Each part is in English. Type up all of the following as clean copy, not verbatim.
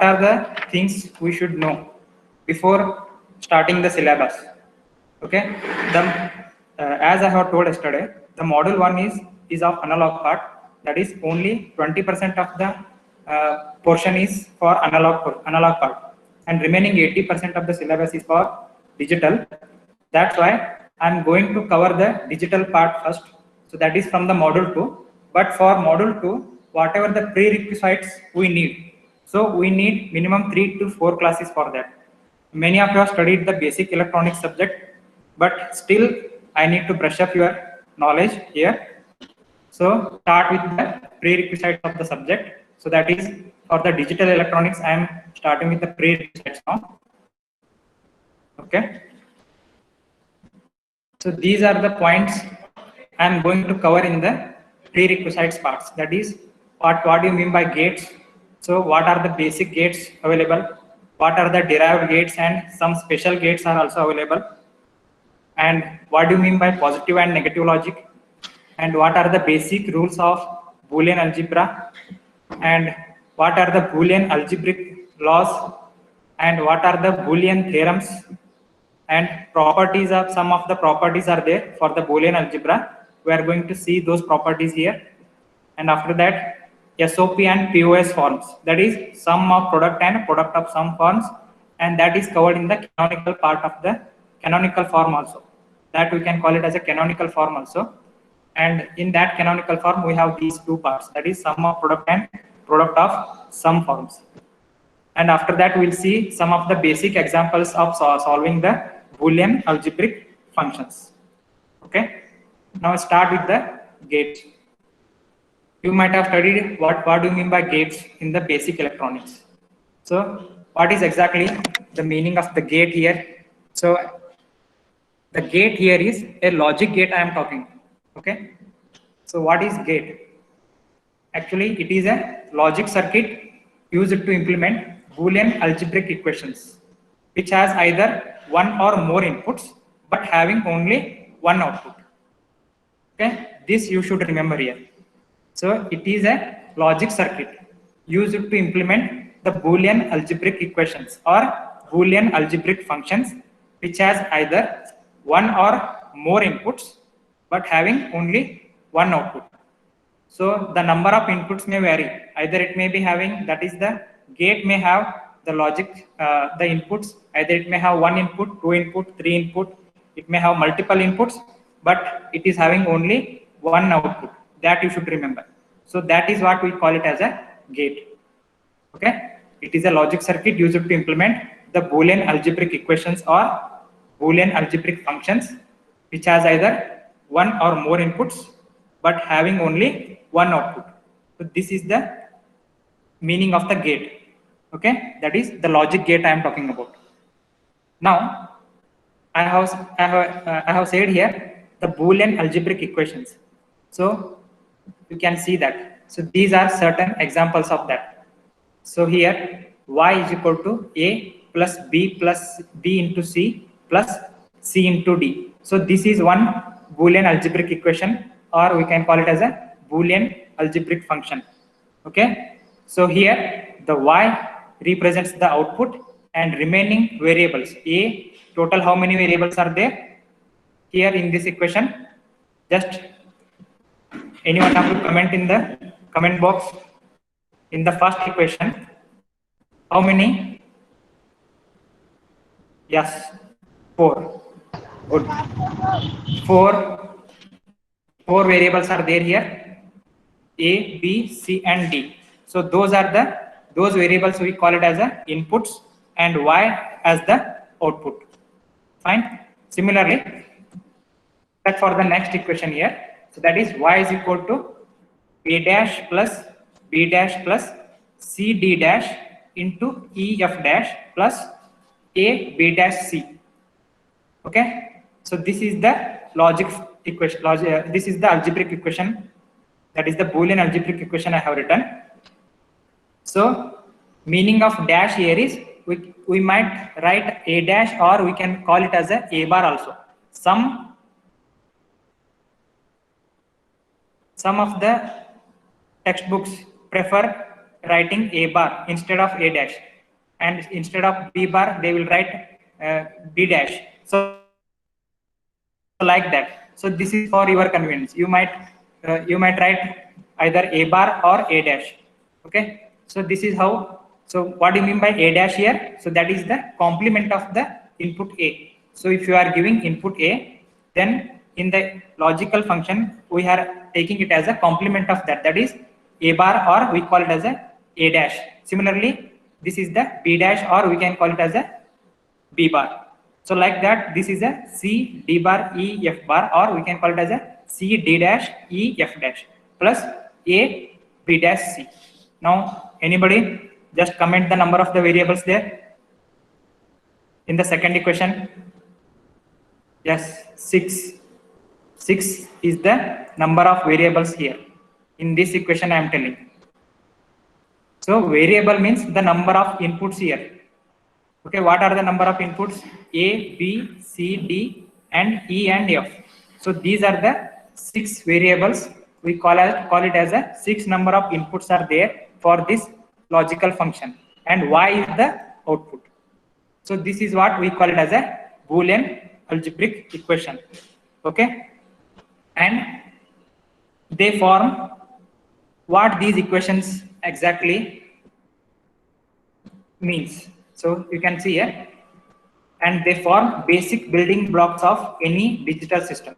are the things we should know before starting the syllabus. Okay, as I have told yesterday, the module 1 is of analog part, that is only 20% of the portion is for analog part, and remaining 80% of the syllabus is for digital. That's why I'm going to cover the digital part first. So that is from the module 2. But for module 2, whatever the prerequisites we need. So we need minimum 3 to 4 classes for that. Many of you have studied the basic electronics subject, but still I need to brush up your knowledge here. So start with the prerequisites of the subject. So that is for the digital electronics, I am starting with the prerequisites now. Okay. So these are the points I am going to cover in the prerequisites parts. That is, what do you mean by gates? So what are the basic gates available? What are the derived gates, and some special gates are also available? And what do you mean by positive and negative logic? And what are the basic rules of Boolean algebra? And what are the Boolean algebraic laws? And what are the Boolean theorems? And properties of some of the properties are there for the Boolean algebra. We are going to see those properties here. And after that, SOP and POS forms, that is sum of product and product of sum forms, and that is covered in the canonical part of the canonical form also. That we can call it as a canonical form also. And in that canonical form, we have these two parts, that is sum of product and product of sum forms. And after that, we'll see some of the basic examples of solving the Boolean algebraic functions. Okay. Now start with the gates. You might have studied what do you mean by gates in the basic electronics. So what is exactly the meaning of the gate here? So the gate here is a logic gate I am talking. Okay. So what is gate? Actually, it is a logic circuit used to implement Boolean algebraic equations, which has either one or more inputs, but having only one output. Okay, this you should remember here. So it is a logic circuit used to implement the Boolean algebraic equations or Boolean algebraic functions, which has either one or more inputs, but having only one output. So the number of inputs may vary. Either it may be having, that is the gate may have the logic, the inputs. Either it may have one input, two input, three input. It may have multiple inputs, but it is having only one output. That you should remember. So that is what we call it as a gate. Okay. It is a logic circuit used to implement the Boolean algebraic equations or Boolean algebraic functions, which has either one or more inputs, but having only one output. So this is the meaning of the gate. Okay, that is the logic gate I am talking about. Now, I have said here the Boolean algebraic equations. So you can see that. So these are certain examples of that. So here y is equal to a plus b into c plus c into d. So this is one Boolean algebraic equation, or we can call it as a Boolean algebraic function. Okay. So here the y represents the output, and remaining variables a, total how many variables are there here in this equation? Just anyone have to comment in the comment box. In the first equation, how many? Yes, 4. Good. Four variables are there here, a, b, c and d. So those are those variables we call it as the inputs, and y as the output. Fine. Similarly, check for the next equation here. So that is y is equal to a dash plus b dash plus c d dash into e f dash plus a b dash c. Okay. So this is the logic equation. This is the algebraic equation. That is the Boolean algebraic equation I have written. So meaning of dash here is we might write a dash, or we can call it as a bar also. Some of the textbooks prefer writing A bar instead of A dash, and instead of B bar they will write B dash. So like that. So this is for your convenience. You might write either A bar or A dash. Okay. So this is how. So what do you mean by A dash here? So that is the complement of the input A. So if you are giving input A, then in the logical function we are taking it as a complement of that. That is A bar, or we call it as A dash. Similarly, this is the B dash, or we can call it as a B bar. So like that, this is a C D bar E F bar, or we can call it as a C D dash E F dash plus A B dash C. Now, anybody just comment the number of the variables there in the second equation. Yes, 6. 6 is the number of variables here. In this equation I am telling. So variable means the number of inputs here. Okay, what are the number of inputs? A, B, C, D, and E and F. So these are the 6 variables. We call it as a 6 number of inputs are there for this logical function, and Y is the output. So this is what we call it as a Boolean algebraic equation. Okay, and they form what these equations exactly means. So you can see here, and they form basic building blocks of any digital system.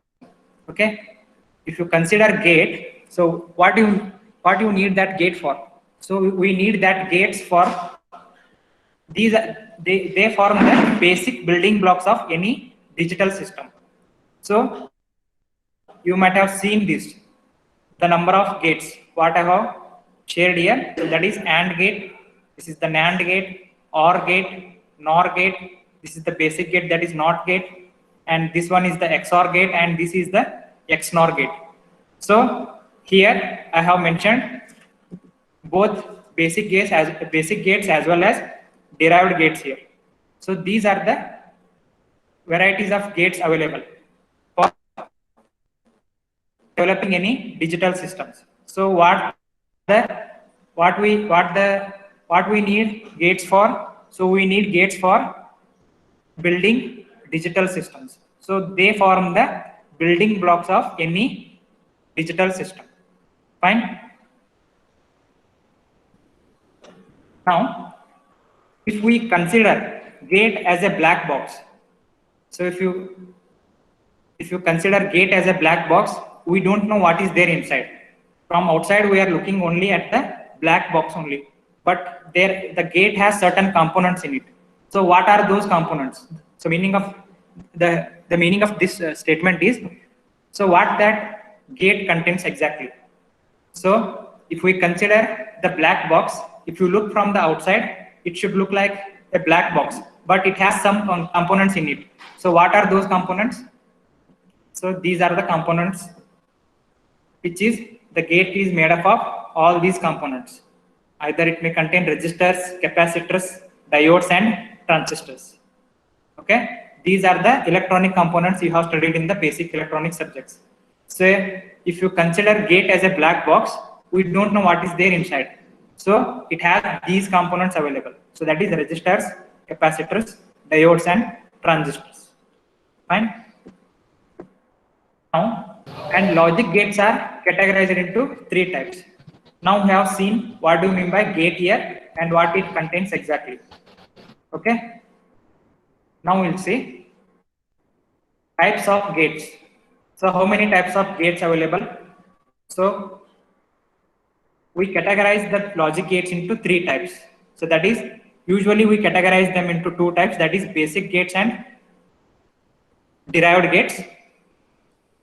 Okay, if you consider gate, so what you need that gate for? So we need that gates for these. They form the basic building blocks of any digital system. So you might have seen this, the number of gates what I have shared here. So that is AND gate, this is the NAND gate, OR gate, NOR gate, this is the basic gate, that is NOT gate, and this one is the XOR gate, and this is the XNOR gate. So here I have mentioned both basic gates as well as derived gates here. So these are the varieties of gates available for developing any digital systems. So what we need gates for? So we need gates for building digital systems. So they form the building blocks of any digital system. Fine. Now, if we consider gate as a black box, so if you consider gate as a black box, we don't know what is there inside. From outside, we are looking only at the black box only, but there the gate has certain components in it. So what are those components? So meaning of the meaning of this statement is, so what that gate contains exactly. So if we consider the black box, if you look from the outside, it should look like a black box, but it has some components in it. So what are those components? So these are the components, which is the gate is made up of all these components. Either it may contain resistors, capacitors, diodes, and transistors. Okay, these are the electronic components you have studied in the basic electronic subjects. So if you consider gate as a black box, we don't know what is there inside. So it has these components available. So that is resistors, capacitors, diodes, and transistors. Fine. Now, and logic gates are categorized into 3 types. Now we have seen what do you mean by gate here and what it contains exactly. Okay. Now we'll see types of gates. So how many types of gates available? So we categorize the logic gates into 3 types. So that is, usually we categorize them into 2 types, that is basic gates and derived gates,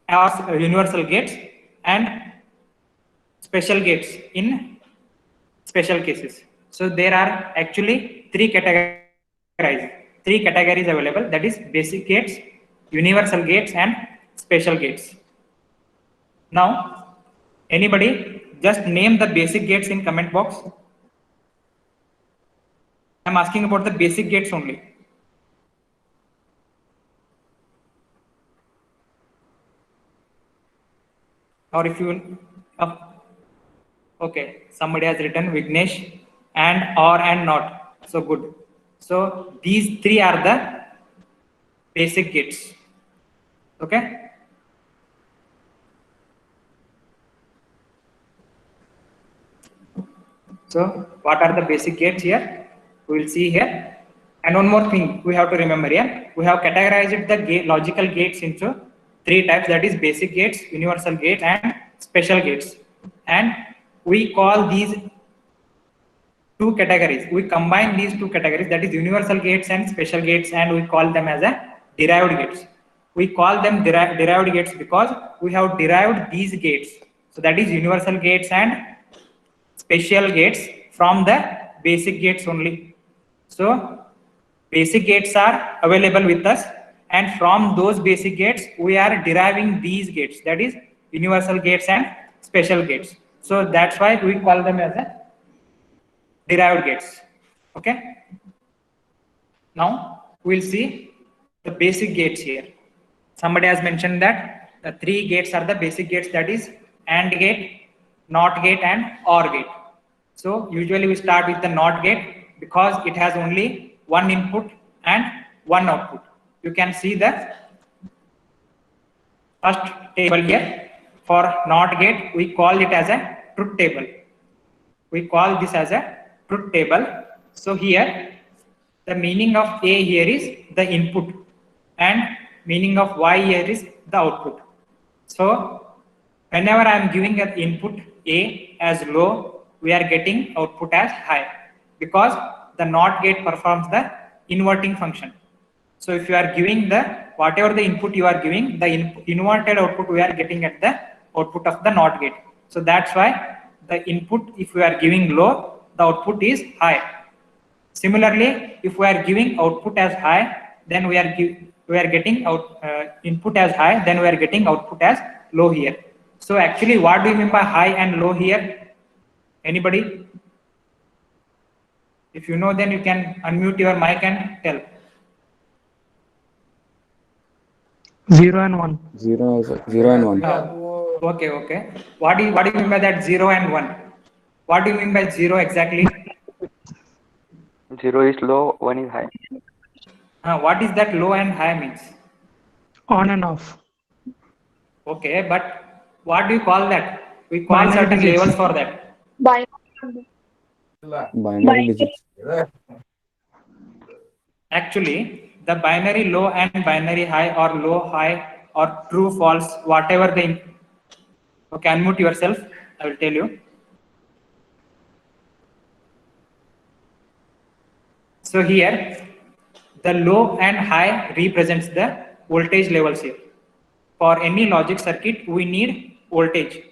or universal gates and special gates in special cases. So there are actually 3 categories available, that is basic gates, universal gates, and special gates. Now, anybody just name the basic gates in comment box. I'm asking about the basic gates only. Or if you Okay, somebody has written Vignesh and or and not. So good. So these three are the basic gates. Okay. So what are the basic gates here? We will see here. And one more thing we have to remember here. We have categorized the logical gates into three types, that is basic gates, universal gates and special gates. And we call these two categories. We combine these two categories, that is universal gates and special gates, and we call them as a derived gates. We call them derived gates because we have derived these gates. So that is universal gates and special gates from the basic gates only. So basic gates are available with us, and from those basic gates we are deriving these gates, that is universal gates and special gates. So that's why we call them as a derived gates. Okay. Now we'll see the basic gates here. Somebody has mentioned that the three gates are the basic gates, that is AND gate, NOT gate and OR gate. So usually we start with the NOT gate because it has only one input and one output. You can see the first table here. For NOT gate, we call it as a truth table. We call this as a truth table. So here the meaning of A here is the input and meaning of Y here is the output. So whenever I am giving an input A as low, we are getting output as high because the NOT gate performs the inverting function. So if you are giving the whatever the input you are giving, the inverted output we are getting at the output of the NOT gate. So that's why the input, if we are giving low, the output is high. Similarly, if we are giving output as high, then we are getting input as high, then we are getting output as low here. So actually, what do you mean by high and low here? Anybody? If you know, then you can unmute your mic and tell. 0 and 1. 0 and 1. Okay. What do you mean by that 0 and 1? What do you mean by 0 exactly? 0 is low, 1 is high. What is that low and high means? On and off. Okay, but what do you call that? We call Binary certain digits. labels for that. Binary digits. Actually, the binary low and binary high or low high or true false, whatever the. Okay, unmute yourself. I will tell you. So here, the low and high represents the voltage levels here. For any logic circuit, we need voltage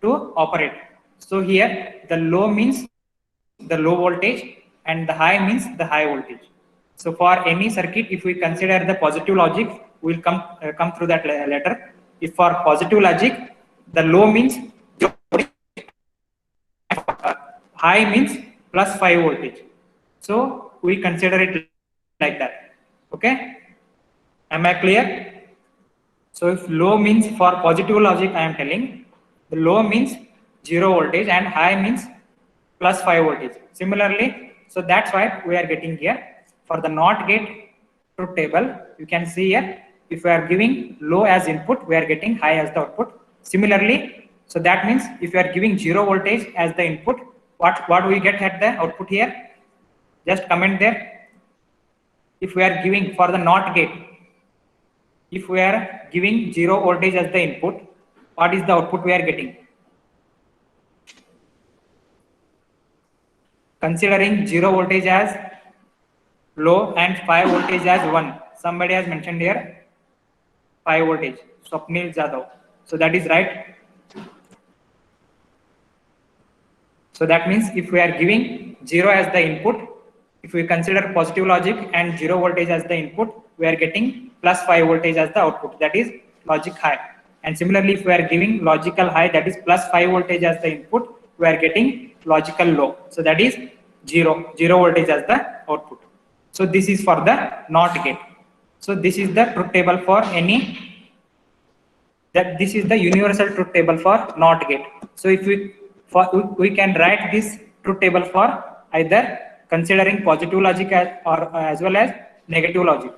to operate. So here, the low means the low voltage and the high means the high voltage. So for any circuit, if we consider the positive logic, we'll come through that later. If for positive logic, the low means high means plus 5 voltage. So we consider it like that. Okay. Am I clear? So if low means for positive logic, I am telling the low means 0 voltage and high means plus 5 voltage. Similarly, so that's why we are getting here for the NOT gate truth table. You can see here if we are giving low as input, we are getting high as the output. Similarly, so that means if you are giving 0 voltage as the input, what do we get at the output here? Just comment there. If we are giving for the NOT gate, if we are giving 0 voltage as the input, what is the output we are getting? Considering 0 voltage as low and 5 voltage as 1. Somebody has mentioned here 5 voltage. Swapnil Jadhav. So that is right. So that means if we are giving 0 as the input, if we consider positive logic and 0 voltage as the input, we are getting plus 5 voltage as the output, that is logic high. And similarly, if we are giving logical high, that is plus 5 voltage as the input, we are getting logical low. So that is 0 voltage as the output. So this is for the NOT gate. So this is the truth table for any, that this is the universal truth table for NOT gate. So if we we can write this truth table for either considering positive logic as well as negative logic.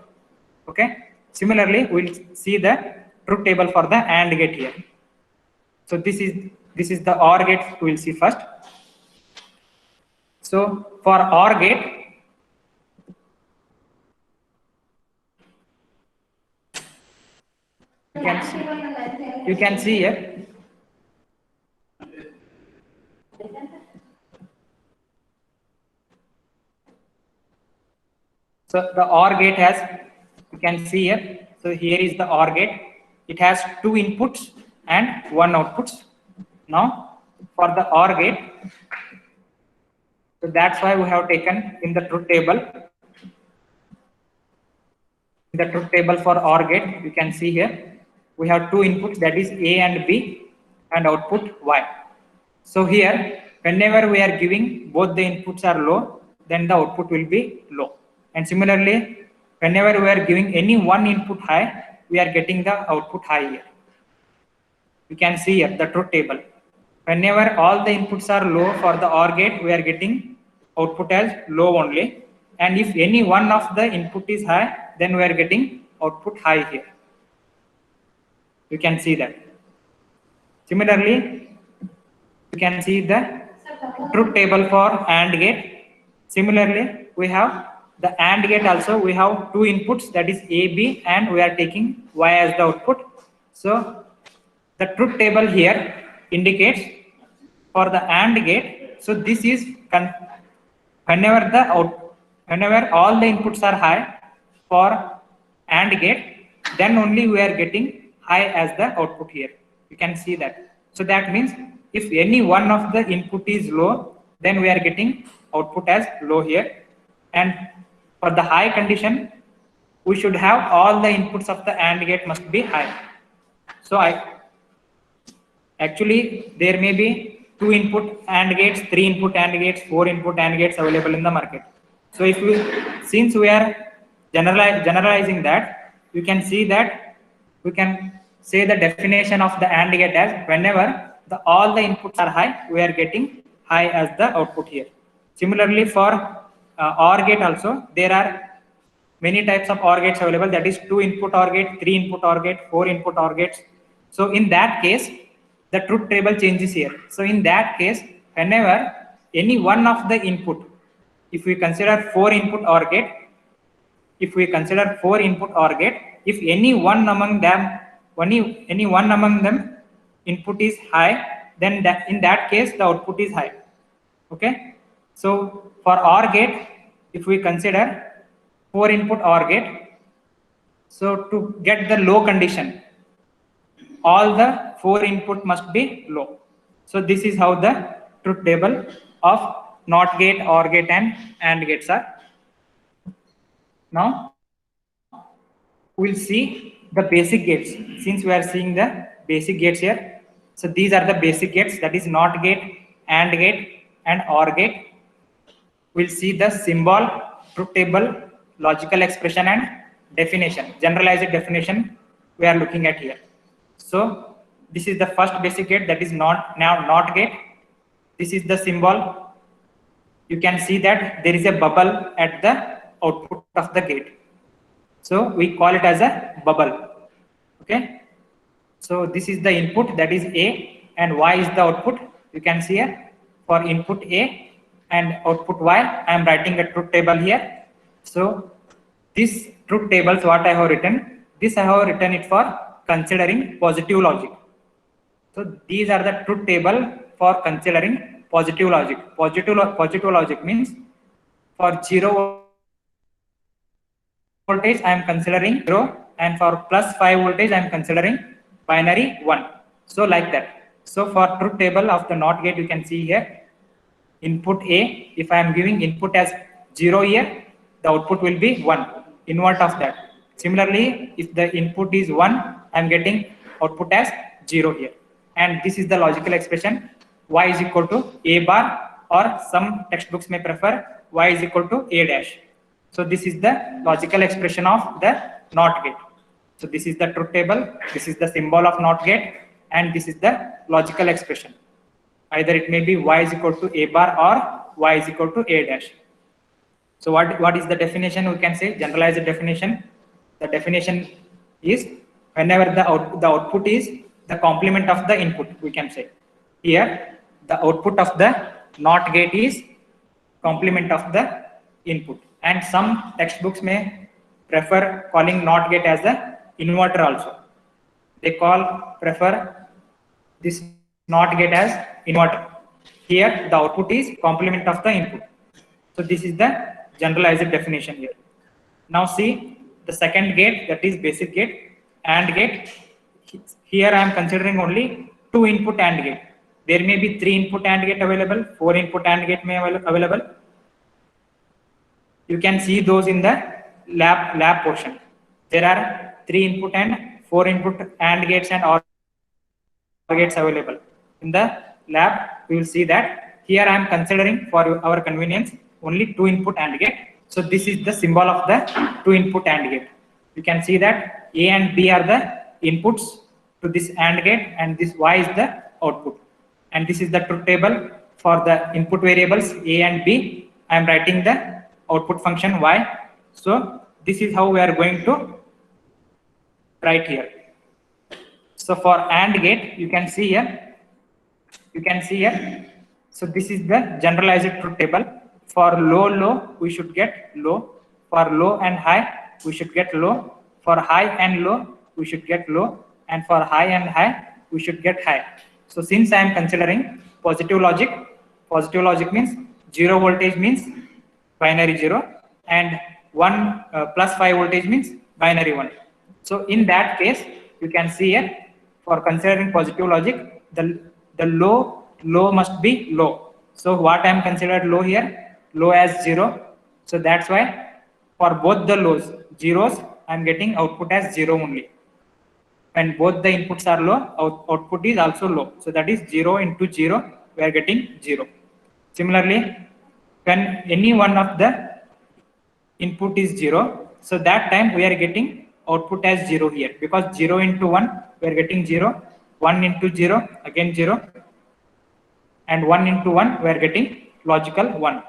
Okay. Similarly, we'll see the truth table for the AND gate here. So this is the OR gate we'll see first. So for OR gate, you can see here. So the OR gate has, you can see here. So here is the OR gate. It has 2 inputs and 1 outputs. Now for the OR gate, so that's why we have taken in the truth table. In the truth table for OR gate, you can see here we have 2 inputs, that is A and B, and output Y. So here, whenever we are giving both the inputs are low, then the output will be low. And similarly, whenever we are giving any one input high, we are getting the output high here. You can see here the truth table. Whenever all the inputs are low for the OR gate, we are getting output as low only. And if any one of the input is high, then we are getting output high here. You can see that. Similarly, you can see the truth table for AND gate. Similarly, we have the AND gate also. We have 2 inputs, that is A, B, and we are taking Y as the output. So the truth table here indicates for the AND gate. So this is whenever all the inputs are high for AND gate, then only we are getting high as the output here. You can see that. So that means if any one of the input is low, then we are getting output as low here. And for the high condition, we should have all the inputs of the AND gate must be high. So actually there may be 2 input AND gates, 3 input AND gates, 4 input AND gates available in the market. So since we are generalizing that, you can see that we can say the definition of the AND gate as whenever all the inputs are high, we are getting high as the output here. Similarly, for OR gate also, there are many types of OR gates available, that is 2 input OR gate, 3 input OR gate, 4 input OR gates. So in that case, the truth table changes here. So in that case, whenever any one of the input, if we consider 4 input OR gate, if any one among them input is high, then in that case the output is high. Okay. So for OR gate, if we consider 4 input OR gate, so to get the low condition, all the 4 input must be low. So this is how the truth table of NOT gate, OR gate, and AND gates are. Now we'll see the basic gates. Since we are seeing the basic gates here, so these are the basic gates, that is NOT gate, AND gate, and OR gate. We'll see the symbol, truth table, logical expression, and definition, generalized definition we are looking at here. So this is the first basic gate, that is NOT gate. This is the symbol. You can see that there is a bubble at the output of the gate. So we call it as a bubble. Okay. So this is the input, that is A, and Y is the output. You can see here for input A and output Y, I am writing a truth table here. So this truth tables, what I have written, this I have written it for considering positive logic. So these are the truth table for considering positive logic. Positive logic means for 0 voltage I am considering 0, and for plus 5 voltage I am considering binary 1. So like that. So for truth table of the NOT gate, you can see here input A, if I am giving input as 0 here, the output will be 1, invert of that. Similarly, if the input is 1, I am getting output as 0 here. And this is the logical expression, Y is equal to A bar, or some textbooks may prefer Y is equal to A dash. So this is the logical expression of the NOT gate. So this is the truth table, this is the symbol of NOT gate, and this is the logical expression. Either it may be y is equal to a bar or y is equal to a dash. So what is the definition? We can say generalized definition. The definition is whenever the output is the complement of the input, we can say. Here the output of the NOT gate is complement of the input, and some textbooks may prefer calling NOT gate as the inverter also. They prefer this NOT gate as inverter. Here the output is complement of the input. So this is the generalized definition here. Now see the second gate, that is basic gate, AND gate. Here I am considering only 2 input AND gate. There may be 3 input AND gate available, 4 input AND gate may available. You can see those in the lab portion. There are 3 input and 4 input AND gates and OR gates available. In the lab, we will see that here I am considering for our convenience only 2 input AND gate. So this is the symbol of the 2 input AND gate. You can see that A and B are the inputs to this AND gate, and this Y is the output. And this is the truth table for the input variables A and B. I am writing the output function Y. So this is how we are going to write here. So for AND gate, you can see here. So this is the generalized truth table. For low, we should get low. For low and high, we should get low. For high and low, we should get low. And for high and high, we should get high. So since I am considering positive logic means 0 voltage means binary 0, and 1 plus 5 voltage means binary 1. So in that case, you can see here, for considering positive logic, the low must be low. So what I am considered low here? Low as 0. So that's why for both the lows, zeros, I am getting output as 0 only. When both the inputs are low, output is also low. So that is 0 into 0, we are getting 0. Similarly, when any one of the input is 0, so that time we are getting output as 0 here, because 0 into 1, we are getting 0, 1 into 0, again 0, and 1 into 1, we are getting logical 1.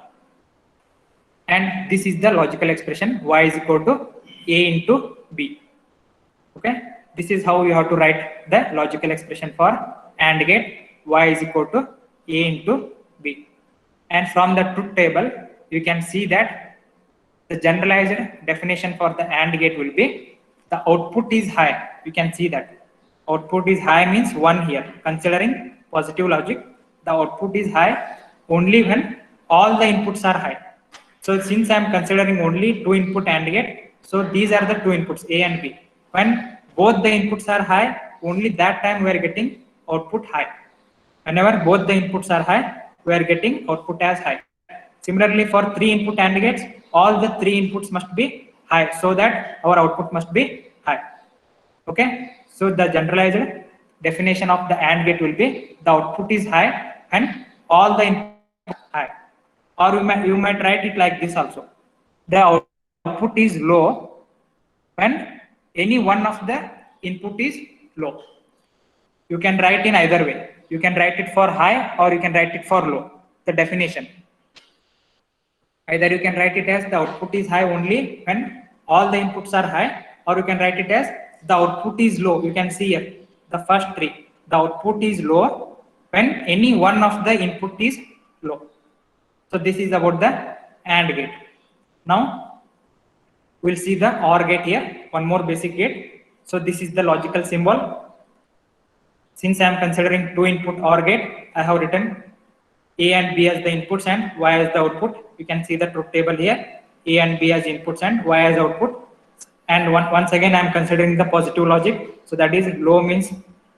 And this is the logical expression y is equal to a into b. Okay, this is how you have to write the logical expression for AND gate, y is equal to a into b. And from the truth table, you can see that the generalized definition for the AND gate will be the output is high. You can see that output is high means 1 here. Considering positive logic, the output is high only when all the inputs are high. So since I am considering only 2 input AND gate, so these are the 2 inputs A and B. When both the inputs are high, only that time we are getting output high. Whenever both the inputs are high, we are getting output as high. Similarly, for 3 input AND gates, all the 3 inputs must be high, so that our output must be high. Okay, so the generalized definition of the AND gate will be the output is high and all the inputs are high. Or you might write it like this also: the output is low when any one of the input is low. You can write in either way. You can write it for high or you can write it for low. The definition. Either you can write it as the output is high only when all the inputs are high, or you can write it as the output is low. You can see here the first 3. The output is low when any one of the input is low. So this is about the AND gate. Now we'll see the OR gate here, one more basic gate. So this is the logical symbol. Since I am considering 2 input OR gate, I have written A and B as the inputs and Y as the output. You can see the truth table here, A and B as inputs and Y as output. And once again, I am considering the positive logic. So that is low means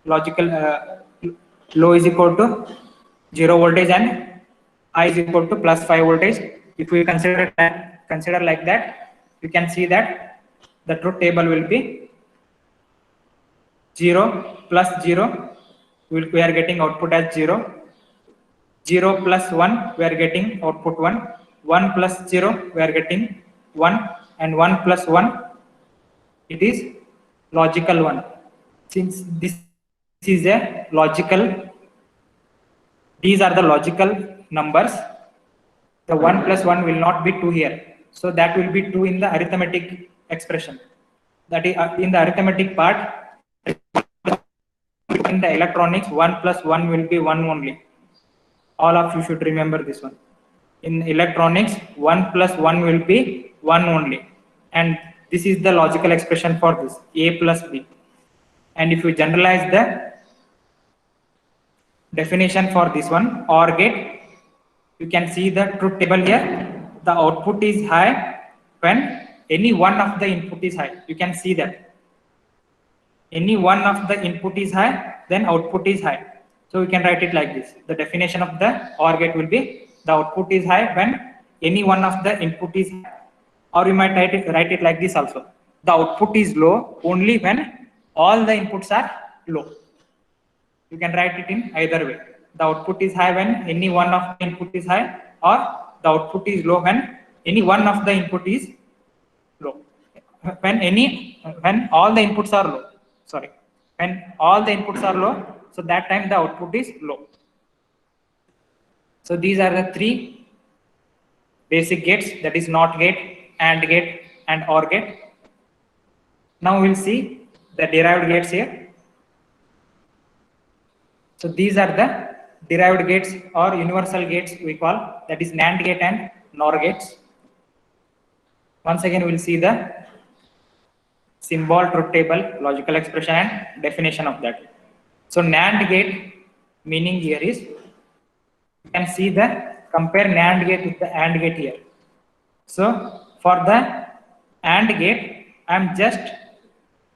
logical, low is equal to 0 voltage and I is equal to plus 5 voltage. If we consider like that, you can see that the truth table will be 0 plus 0. We are getting output as 0. 0 plus 1, we are getting output 1. 1 plus 0, we are getting 1. And 1 plus 1, it is logical 1. Since this is a logical These are the logical numbers. The 1 plus 1 will not be 2 here. So that will be 2 in the arithmetic expression. That is in the arithmetic part. In the electronics, 1 plus 1 will be 1 only. All of you should remember this one. In electronics, 1 plus 1 will be 1 only. And this is the logical expression for this, A plus B. And if you generalize the definition for this one, OR gate, you can see the truth table here. The output is high when any one of the input is high. You can see that. Any one of the input is high, then output is high. So we can write it like this. The definition of the OR gate will be the output is high when any one of the input is high. Or you might write it like this also. The output is low only when all the inputs are low. You can write it in either way. The output is high when any one of the input is high, or the output is low when any one of the input is low. When all the inputs are low. Sorry. When all the inputs are low, so that time the output is low. So these are the three basic gates, that is NOT gate, AND gate, and OR gate. Now we'll see the derived gates here. So these are the derived gates or universal gates we call, that is NAND gate and NOR gates. Once again, we'll see the symbol, truth table, logical expression, and definition of that. So NAND gate meaning here is, you can see the compare NAND gate with the AND gate here. So for the AND gate, I am just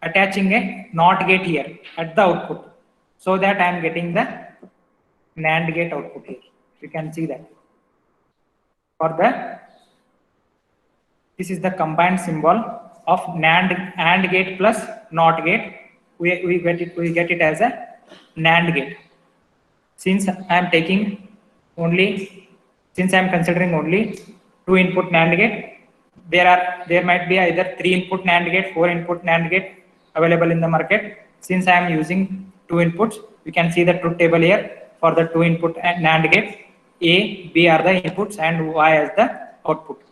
attaching a NOT gate here at the output, so that I am getting the NAND gate output here. You can see that. For the, this is the combined symbol of NAND AND gate plus NOT gate. We get it as a NAND gate. Since I am taking only, since I am considering only 2 input NAND gate, there might be either 3 input NAND gate, 4 input NAND gate available in the market. Since I am using 2 inputs, you can see the truth table here for the 2 input NAND gate. A, B are the inputs and Y as the output.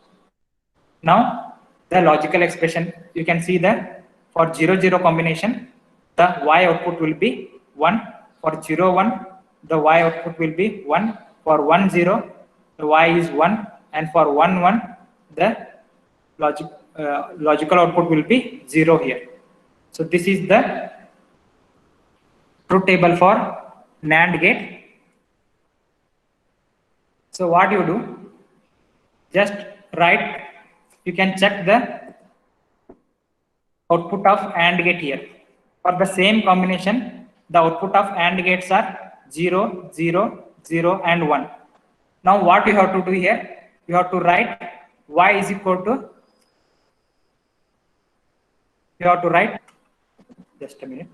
Now the logical expression, you can see that for 0 0 combination, the Y output will be 1. For 0 1, the Y output will be 1. For 1 0, the Y is 1, and for 1 1, the logical output will be 0 here. So this is the truth table for NAND gate. So what you do, just write, you can check the output of AND gate here. For the same combination, the output of AND gates are 0 0 0 and 1. Now what you have to do here, you have to write Y is equal to, you have to write, just a minute.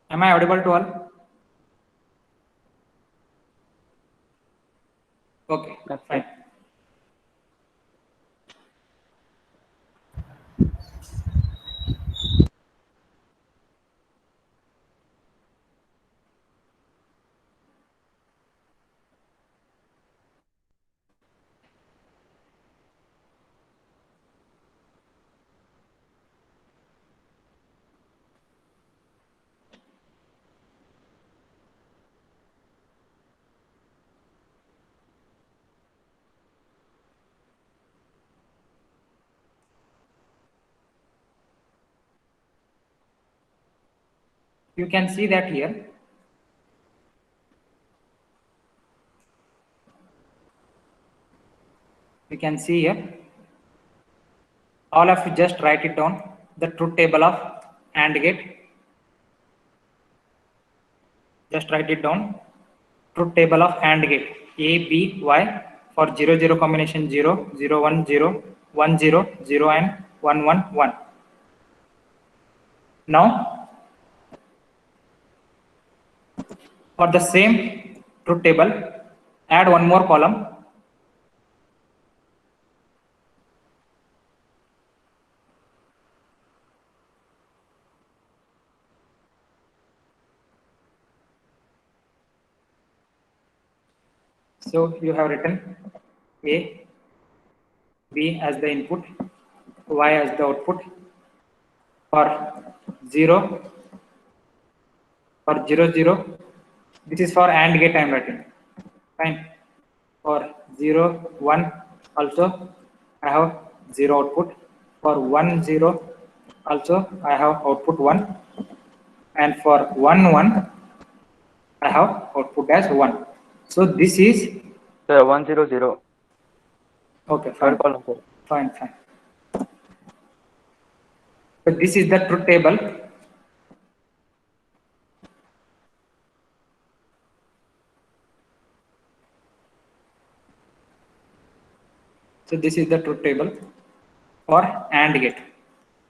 Am I audible to all? Okay, that's fine. You can see that here. You can see here. All of you just write it down, the truth table of AND gate. Just write it down. Truth table of AND gate. A, B, Y for 0 0 combination 0 0 1 0 1 0 0 and 1 1 1. Now For the same truth table, add one more column. So you have written A, B as the input, Y as the output. For 0, for 0, 0, this is for AND gate I am writing. Fine. For 0, 1 also I have 0 output. For 1, 0 also I have output 1. And for 1, 1 I have output as 1. So this is Sir, 100. okay. Fine. Third column, sir. Fine, fine. So this is the truth table. So this is the truth table for AND gate.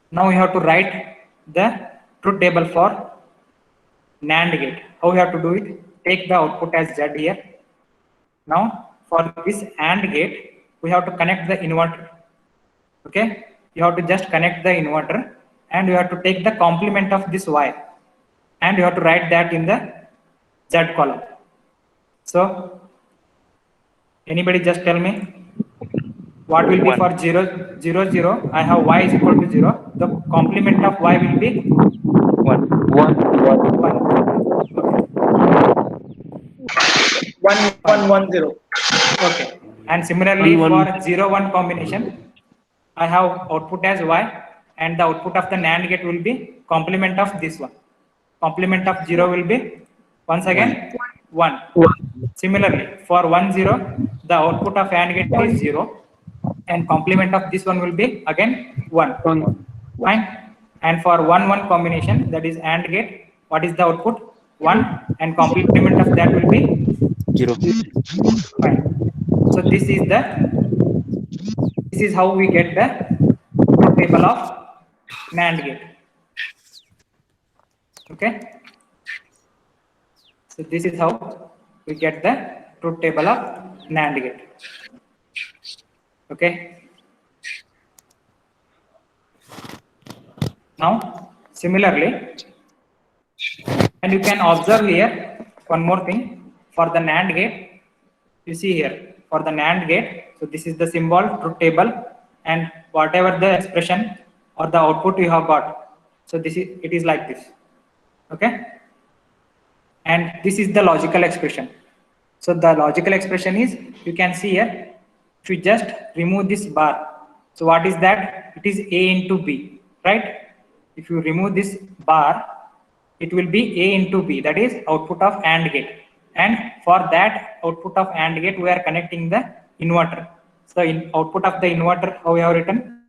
Now we have to write the truth table for NAND gate. How we have to do it? Take the output as Z here. Now for this AND gate, we have to connect the inverter. Okay, you have to just connect the inverter, and you have to take the complement of this Y, and you have to write that in the Z column. So anybody just tell me what will be for 0, 0, 0? I have Y is equal to 0. The complement of Y will be 1. 110. okay. And similarly for 0, 1 combination, I have output as Y, and the output of the NAND gate will be complement of this one. Complement of 0 will be once again 1. Similarly for 1, 0, the output of AND gate is 0, and complement of this one will be again 1. Fine. And for 1, 1 combination, that is AND gate, what is the output? 1, and complement of that will be 0. fine. So this is how we get the truth table of NAND gate. Okay. So this is how we get the truth table of NAND gate. Okay. Now similarly, and you can observe here one more thing for the NAND gate. You see here for the NAND gate, so this is the symbol truth table, and whatever the expression or the output you have got, so it is like this. Okay, and this is the logical expression. So the logical expression is, you can see here, if you just remove this bar, so what is that? It is A into B, right? If you remove this bar, it will be A into B, that is output of AND gate. And for that output of AND gate, we are connecting the inverter. So in output of the inverter, how we have written?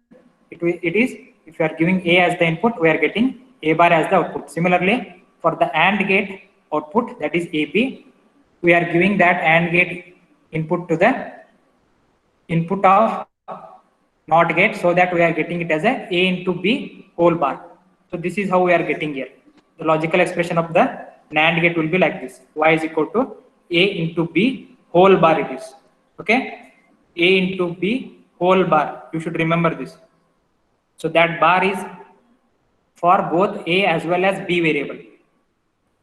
It is, if you are giving A as the input, we are getting A bar as the output. Similarly, for the AND gate output, that is AB, we are giving that AND gate input to the input of NOT gate, so that we are getting it as a into B whole bar. So this is how we are getting here. The logical expression of the NAND gate will be like this: Y is equal to A into B whole bar it is. Okay, A into B whole bar. You should remember this. So that bar is for both A as well as B variable.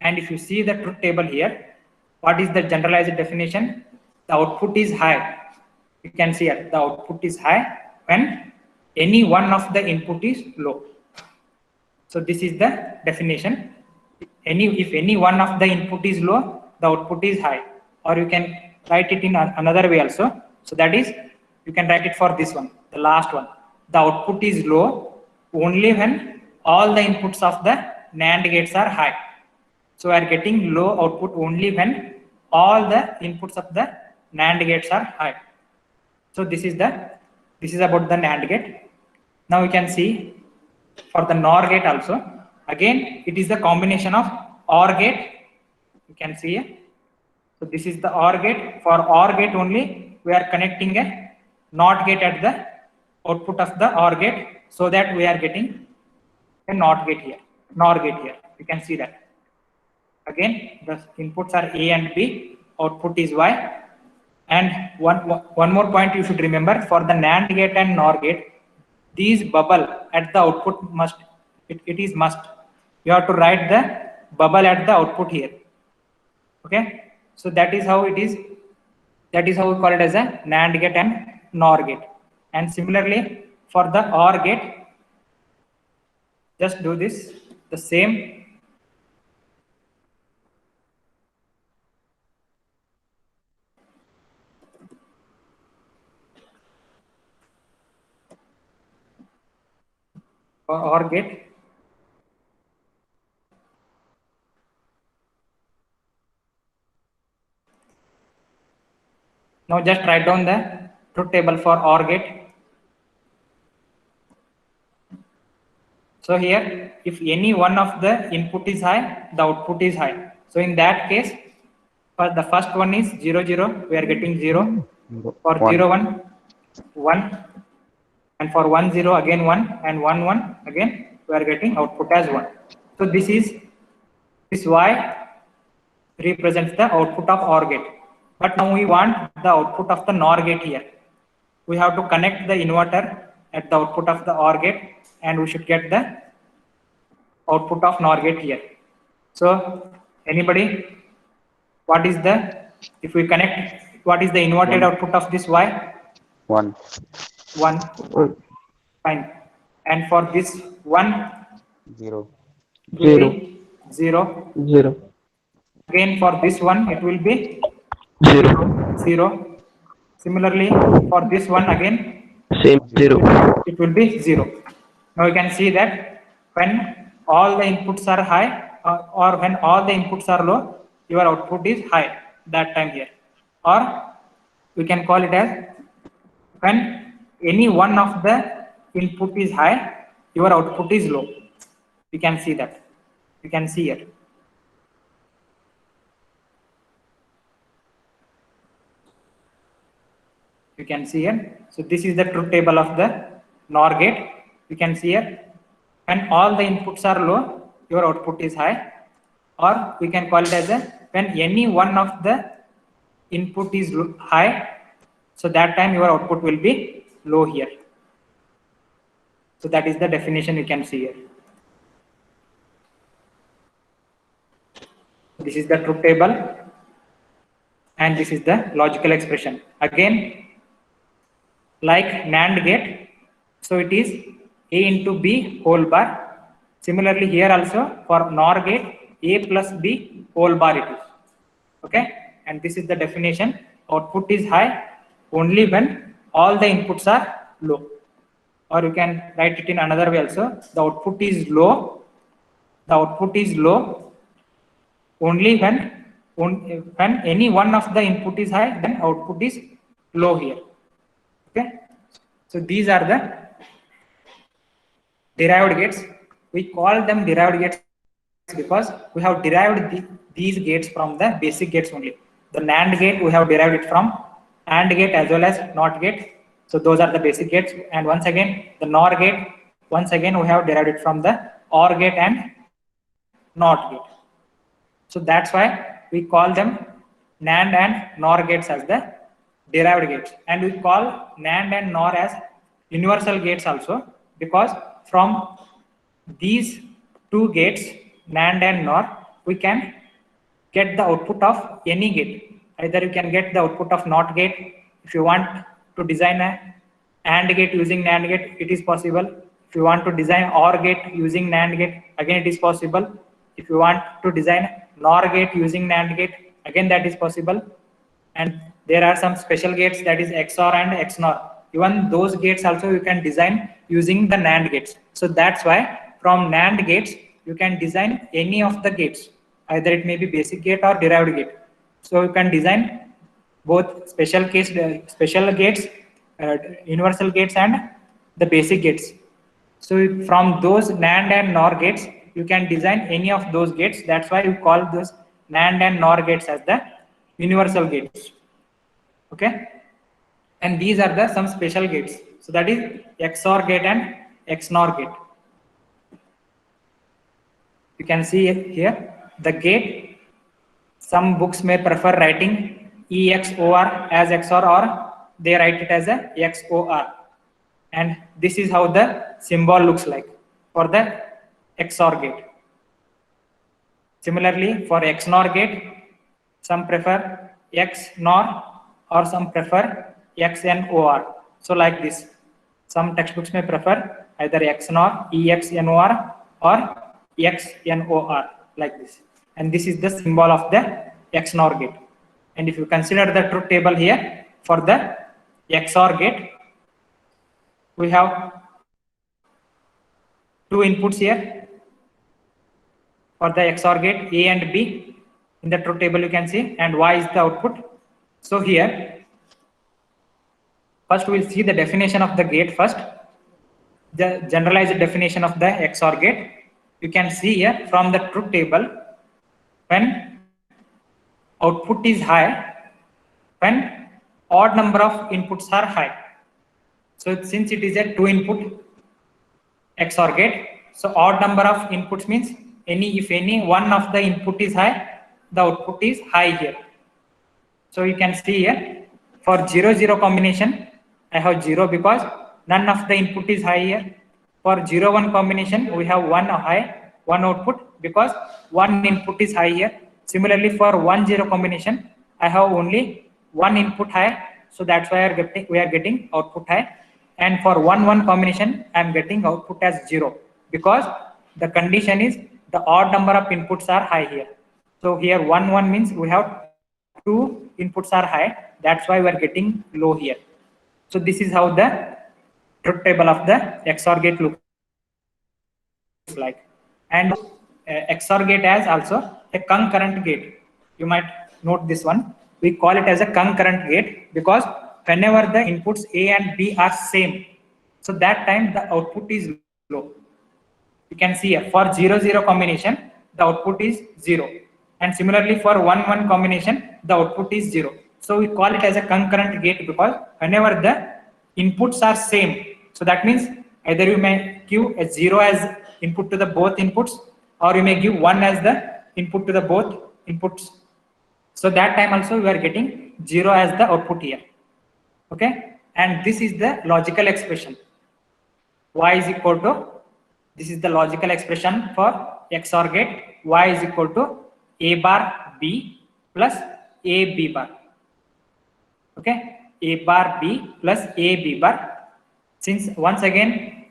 And if you see the truth table here, what is the generalized definition? The output is high. You can see here, the output is high when any one of the input is low. So this is the definition. If any one of the input is low, the output is high. Or you can write it in another way also. So that is, you can write it for this one, the last one. The output is low only when all the inputs of the NAND gates are high. So we are getting low output only when all the inputs of the NAND gates are high. So this is about the NAND gate. Now we can see for the NOR gate also. Again, it is the combination of OR gate. You can see here. So this is the OR gate. For OR gate only, we are connecting a NOT gate at the output of the OR gate, so that we are getting a NOT gate here, NOR gate here. You can see that. Again, the inputs are A and B, output is Y. And one more point you should remember, for the NAND gate and NOR gate, these bubble at the output must, it is must. You have to write the bubble at the output here. Okay, so that is how it is. That is how we call it as a NAND gate and NOR gate. And similarly, for the OR gate, just do this, the same. For OR gate, now just write down the truth table for OR gate. So here, if any one of the input is high, the output is high. So in that case, for the first one is 0, 0, we are getting 0. For 0, 1, 1. And for 1, 0, again 1. And 1, 1, again, we are getting output as 1. So this Y represents the output of OR gate. But now we want the output of the NOR gate here. We have to connect the inverter at the output of the OR gate, and we should get the output of NOR gate here. So anybody, what is the, if we connect, what is the inverted output of this Y? 1. 1. Fine. And for this 1, 0. 0. 0. Again for this one, it will be 0. 0. Similarly, for this one again, Same 0. it will be 0. Now you can see that when all the inputs are high or when all the inputs are low, your output is high that time here. Or we can call it as when any one of the input is high, your output is low. You can see that. You can see here. You can see here. So this is the truth table of the NOR gate. You can see here. When all the inputs are low, your output is high. Or we can call it as a when any one of the input is high, so that time your output will be low here. So that is the definition you can see here. This is the truth table, and this is the logical expression. Again, like NAND gate, so it is A into B whole bar. Similarly here also for NOR gate, A plus B whole bar it is. Okay, and this is the definition. Output is high only when all the inputs are low. Or you can write it in another way also. The output is low. The output is low only when any one of the input is high, then output is low here. Okay, so these are the derived gates. We call them derived gates because we have derived these gates from the basic gates only. The NAND gate, we have derived it from AND gate as well as NOT gate. So those are the basic gates. And once again, the NOR gate, once again, we have derived it from the OR gate and NOT gate. So that's why we call them NAND and NOR gates as the derived gates. And we call NAND and NOR as universal gates also, because from these two gates, NAND and NOR, we can get the output of any gate. Either you can get the output of NOT gate. If you want to design a AND gate using NAND gate, it is possible. If you want to design OR gate using NAND gate, again it is possible. If you want to design NOR gate using NAND gate, again that is possible. And there are some special gates, that is XOR and XNOR. Even those gates also you can design using the NAND gates. So that's why from NAND gates you can design any of the gates. Either it may be basic gate or derived gate. So you can design both special gates, universal gates and the basic gates. So from those NAND and NOR gates, you can design any of those gates. That's why you call those NAND and NOR gates as the universal gates. Okay, and these are the some special gates. So that is XOR gate and XNOR gate. You can see here the gate Some books may prefer writing EXOR as XOR, or they write it as a XOR. And this is how the symbol looks like for the XOR gate. Similarly, for XNOR gate, some prefer XNOR or some prefer XNOR. So like this, some textbooks may prefer either XNOR, EXNOR or XNOR like this. And this is the symbol of the XNOR gate. And if you consider the truth table here for the XOR gate, we have two inputs here for the XOR gate, A and B. In the truth table you can see, and Y is the output. So here, first we will see the definition of the gate first. The generalized definition of the XOR gate. You can see here from the truth table, when output is high, when odd number of inputs are high. So since it is a 2-input XOR gate, so odd number of inputs means if any one of the input is high, the output is high here. So you can see here for 0-0 combination, I have 0 because none of the input is high here. For 0-1 combination, we have 1 high, 1 output because 1 input is high here. Similarly, for 1-0 combination, I have only 1 input high, so that's why we are getting output high. And for 1-1 combination, I am getting output as 0 because the condition is the odd number of inputs are high here. So here 1-1 means we have 2 inputs are high, that's why we are getting low here. So this is how the truth table of the XOR gate looks like. And XOR gate has also a concurrent gate. You might note this one. We call it as a concurrent gate because whenever the inputs A and B are same, so that time the output is low. You can see here for 0-0 combination, the output is 0. And similarly for 1-1 combination, the output is 0. So we call it as a concurrent gate because whenever the inputs are same, so that means either you may give a 0 as input to the both inputs, or you may give 1 as the input to the both inputs. So that time also we are getting 0 as the output here. Okay, and this is the logical expression. Y is equal to, this is the logical expression for XOR gate. Y is equal to A bar B plus A B bar. Okay, A bar B plus A B bar. Since once again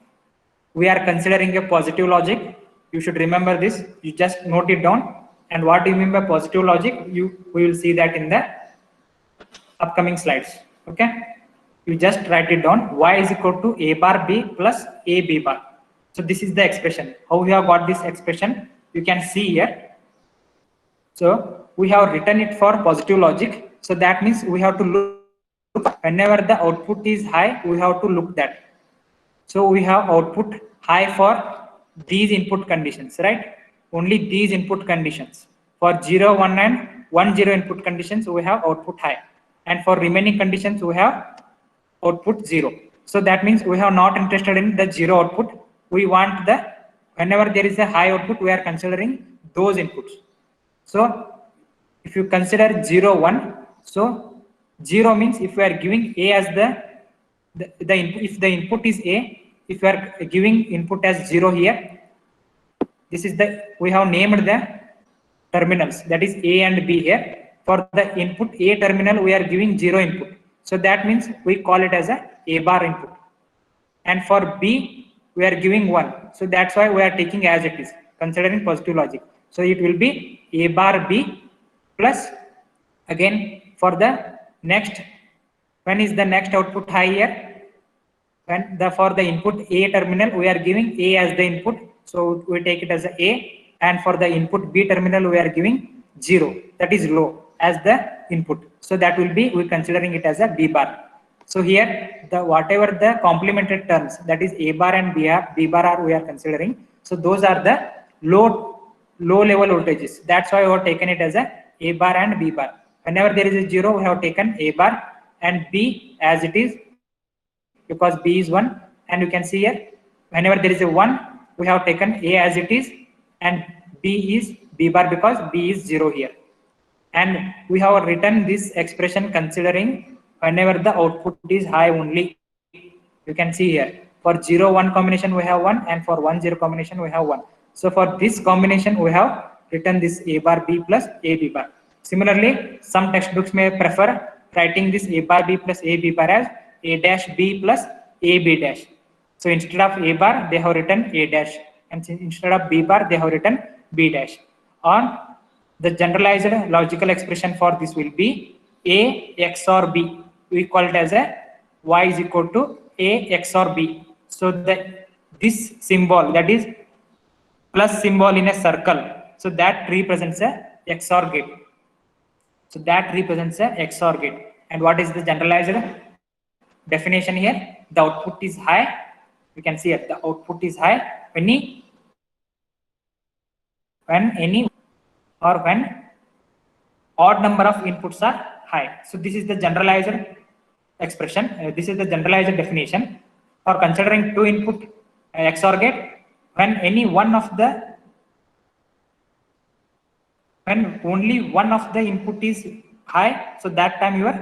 we are considering a positive logic, you should remember this. You just note it down. And what do you mean by positive logic? We will see that in the upcoming slides. Okay, you just write it down. Y is equal to A bar B plus A B bar. So this is the expression. How we have got this expression? You can see here. So we have written it for positive logic. So that means we have to look whenever the output is high, we have to look that. So we have output high for these input conditions, right? Only these input conditions. For 0, 1 and 1-0 input conditions, we have output high. And for remaining conditions, we have output 0. So that means we have not interested in the 0 output. We want the, whenever there is a high output, we are considering those inputs. So if you consider 0, 1, so 0 means if we are giving A as the input, if the input is A, if we are giving input as 0 here, this is the, we have named the terminals, that is A and B here. For the input A terminal, we are giving 0 input. So that means we call it as a bar input. And for B, we are giving 1. So that's why we are taking as it is, considering positive logic. So it will be A bar B plus, again, for the next, when is the next output high here? When for the input A terminal, we are giving A as the input. So we take it as A, and for the input B terminal, we are giving 0, that is low, as the input. So that will be, we considering it as a B bar. So here, the whatever the complemented terms, that is A bar and B bar are we are considering. So those are the low level voltages. That's why we have taken it as A bar and B bar. Whenever there is a 0, we have taken A bar and B as it is, because B is 1. And you can see here, whenever there is a 1, we have taken A as it is, and B is B bar because B is 0 here. and we have written this expression considering whenever the output is high only. You can see here for 0 1 combination we have 1, and for 1 0 combination we have 1. So for this combination we have written this a bar b plus a b bar. Similarly, some textbooks may prefer writing this a bar b plus a b bar as a dash b plus a b dash. So instead of a bar they have written a dash, and instead of b bar they have written b dash. Or the generalized logical expression for this will be a XOR b. We call it as a y is equal to a XOR b. So this symbol, that is plus symbol in a circle, so that represents a XOR gate. So that represents a XOR gate. And what is the generalized definition here? The output is high. You can see it, the output is high when any or when odd number of inputs are high. So this is the generalized expression. This is the generalized definition for considering two input XOR gate. When only one of the input is high, so that time your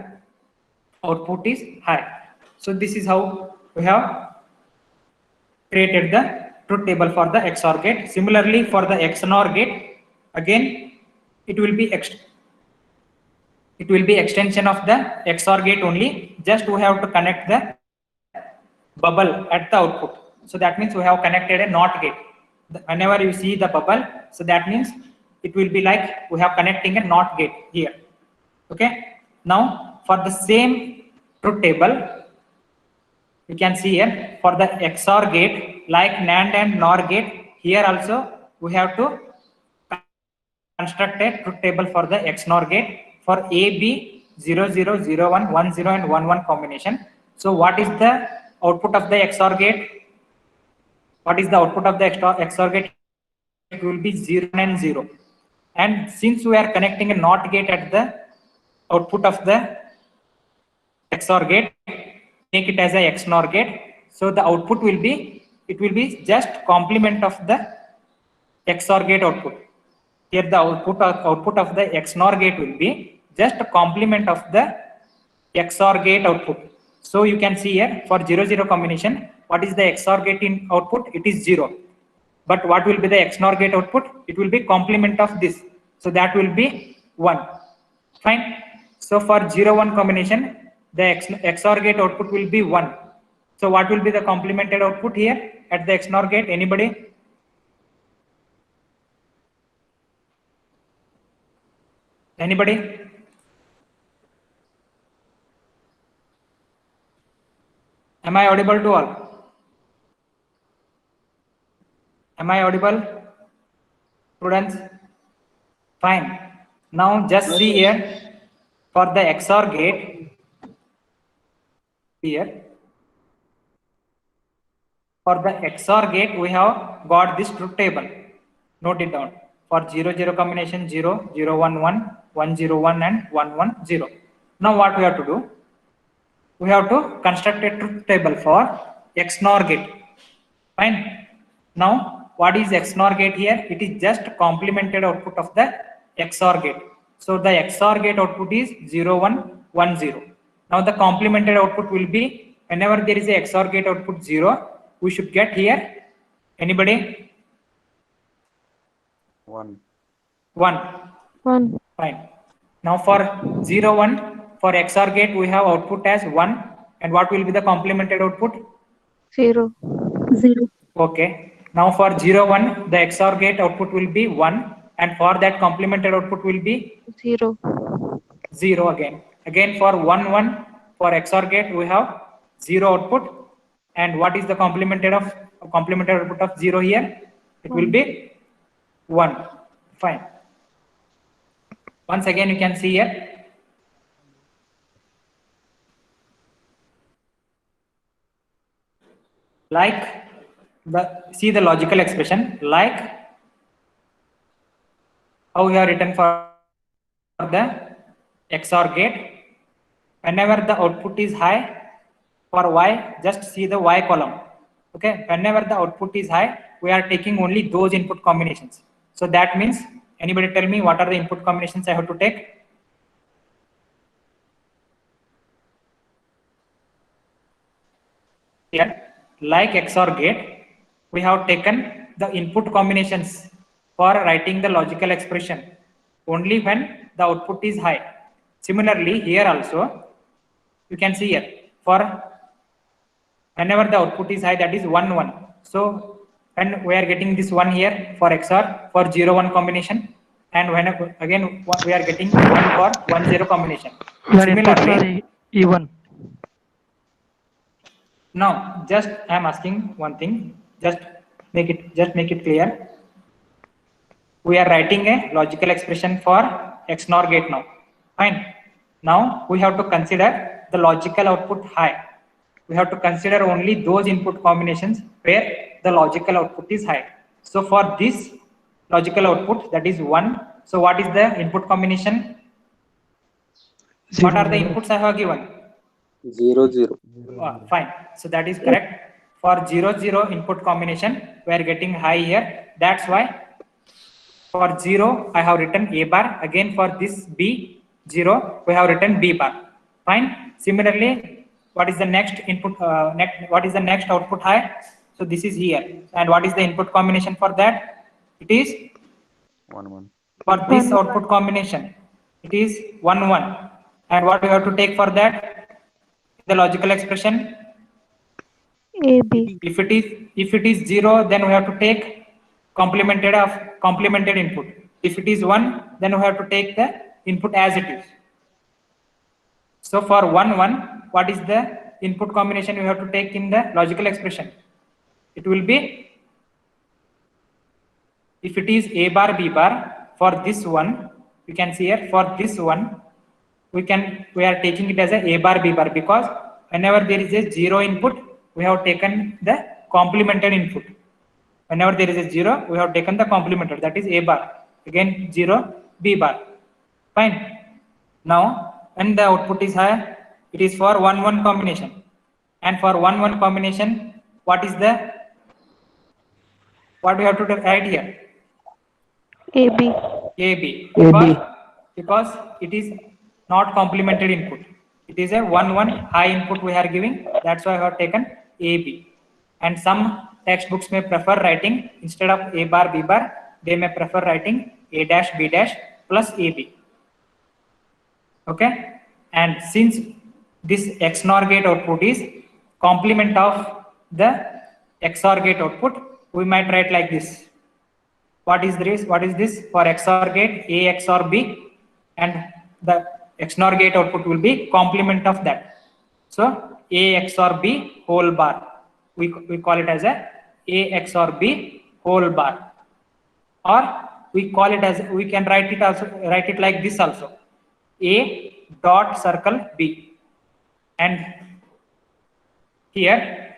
output is high. So this is how we have created the truth table for the XOR gate. Similarly, for the XNOR gate, again it will be extension of the XOR gate only. Just we have to connect the bubble at the output. So that means we have connected a NOT gate. Whenever you see the bubble, so that means it will be like we have connecting a NOT gate here. Okay. Now for the same truth table, you can see here for the XOR gate, like NAND and NOR gate, here also we have to construct a truth table for the XNOR gate for A, B, 0, 0, 0, 1, 1, 0 and 1, 1 combination. So what is the output of the XOR gate? What is the output of the XOR gate? It will be 0 and 0. And since we are connecting a NOT gate at the output of the XOR gate, make it as a XNOR gate. So the output will be, it will be just complement of the XOR gate output. Here the output of the XNOR gate will be just a complement of the XOR gate output. So you can see here for 0 0 combination, what is the XOR gate in output? It is 0. But what will be the XNOR gate output? It will be complement of this. So that will be 1. Fine. So for 0 1 combination, the XOR gate output will be 1. So what will be the complemented output here at the XNOR gate? Anybody? Anybody? Am I audible to all? Am I audible, students? Fine. Now just see here for the XOR gate here. For the XOR gate, we have got this truth table. Note it down. For 0 0 combination 0, 0 1 1, 1 0 1 and 1 1 0. Now what we have to do? We have to construct a truth table for XNOR gate. Fine. Now what is XNOR gate here? It is just complemented output of the XOR gate. So the XOR gate output is 0 1 1 0. Now the complemented output will be whenever there is a XOR gate output 0, we should get here. Anybody? 1. 1. Fine. Now for 0 1 for XOR gate we have output as 1, and what will be the complemented output? 0. Okay. Now for 0 1 the XOR gate output will be 1, and for that complemented output will be 0. 0 again. Again for 1 1 for XOR gate we have 0 output, and what is the complemented output of 0 here? It will be 1. Fine. Once again you can see here. Like see the logical expression, like how we have written for the XOR gate. Whenever the output is high for Y, just see the Y column. Okay, whenever the output is high, we are taking only those input combinations. So that means, anybody tell me what are the input combinations I have to take? Here, like XOR gate, we have taken the input combinations for writing the logical expression only when the output is high. Similarly, here also, you can see here, for whenever the output is high, that is 1, 1. So, when we are getting this 1 here for XOR for 0, 1 combination, and when again we are getting 1 for 1, 0 combination. When inputs Similarly, are even. now just I am asking one thing, just make it clear. We are writing a logical expression for XNOR gate now. Fine. Now we have to consider the logical output high. We have to consider only those input combinations where the logical output is high. So for this logical output, that is 1. So what is the input combination? Zero, What are the zero. inputs I have given? 0, 0. Fine. So that is correct. For 0, 0 input combination, we are getting high here. That's why for 0, I have written A bar. Again, for this B, 0, we have written B bar. Fine. Similarly, what is the next input? What is the next output high? So this is here. And what is the input combination for that? It is 1, 1. for this output combination. It is 1, 1. And what we have to take for that? The logical expression. AB. If it is 0, then we have to take complemented input. If it is 1, then we have to take the input as it is. So for 1, 1, what is the input combination we have to take in the logical expression? It will be, if it is A bar B bar, for this one, we can see here, for this one, we are taking it as a bar B bar, because whenever there is a 0 input, we have taken the complemented input. Whenever there is a 0, we have taken the complemented, that is A bar. Again 0, B bar. Fine. Now, when the output is high, it is for 1, 1 combination. And for 1, 1 combination, what we have to write here? AB. AB. AB. Because it is not complemented input. It is a 1, 1 high input we are giving. That's why I have taken AB. And some textbooks may prefer writing, instead of A bar B bar, they may prefer writing A dash B dash plus AB. Okay. And since this XNOR gate output is complement of the XOR gate output, we might write like this. What is this? For XOR gate, A XOR B, and the XNOR gate output will be complement of that. So A XOR B whole bar. We call it as a XOR B whole bar. Or we call it as, we can write it like this also. A dot circle B. And here,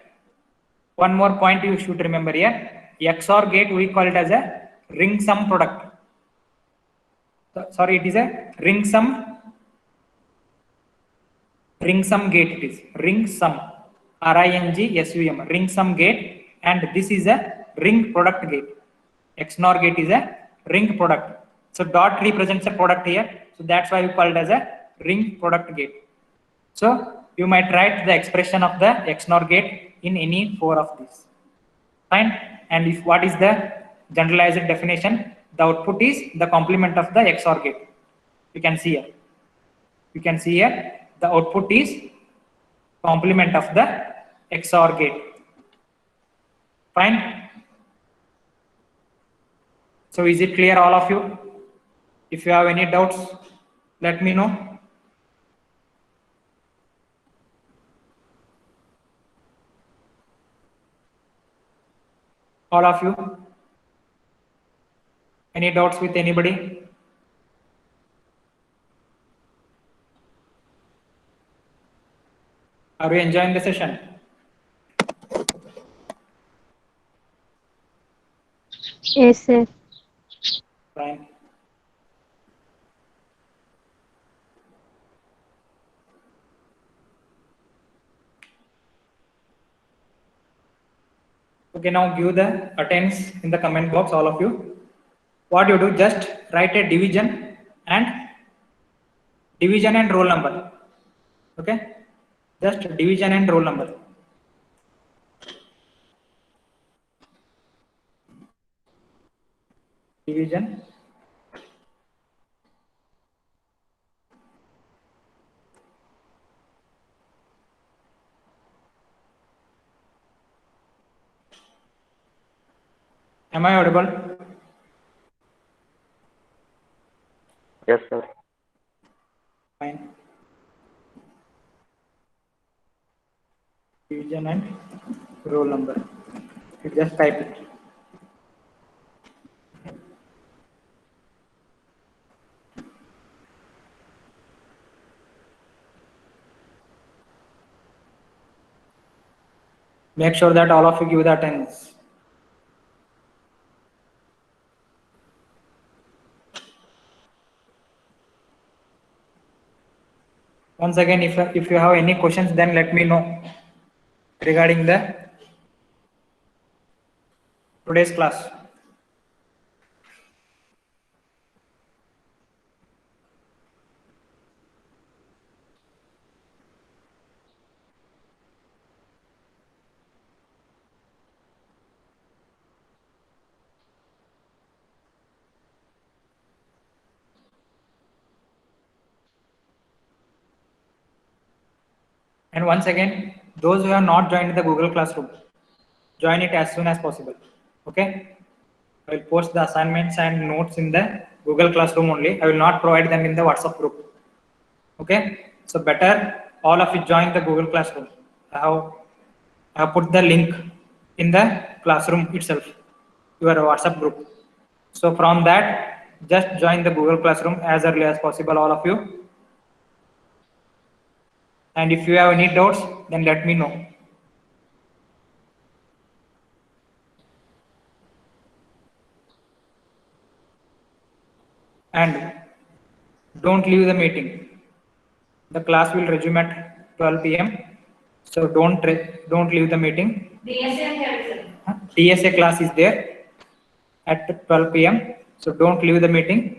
one more point you should remember here. XOR gate, we call it as a ring sum product. Sorry, it is a ring sum gate. It is ring sum, RING SUM, ring sum gate, and this is a ring product gate. XNOR gate is a ring product. So dot represents a product here. So that's why we call it as a ring product gate. So you might write the expression of the XNOR gate in any 4 of these. Fine. And if what is the generalized definition? The output is the complement of the XOR gate. You can see here. You can see here the output is complement of the XOR gate. Fine. So is it clear, all of you? If you have any doubts, let me know. All of you? Any doubts with anybody? Are you enjoying the session? Yes, sir. Fine. Okay, now give the attendance in the comment box, all of you. What you do, just write a division and roll number. Okay, just division and roll number. division, am I audible? Yes, sir. Fine. Division and roll number. You just type it. Make sure that all of you give the attendance. Once again, if you have any questions, then let me know regarding the today's class. And once again, those who have not joined the Google Classroom, join it as soon as possible. Okay? I will post the assignments and notes in the Google Classroom only. I will not provide them in the WhatsApp group. Okay? So better all of you join the Google Classroom. I have put the link in the classroom itself, your WhatsApp group. So from that, just join the Google Classroom as early as possible, all of you. And if you have any doubts, then let me know. And don't leave the meeting. The class will resume at 12 p.m. So don't leave the meeting. TSA class is there at 12 p.m. So don't leave the meeting.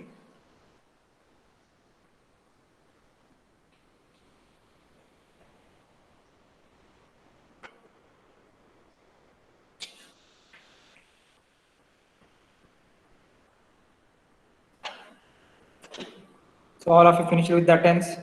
So all of you finish with the attendance.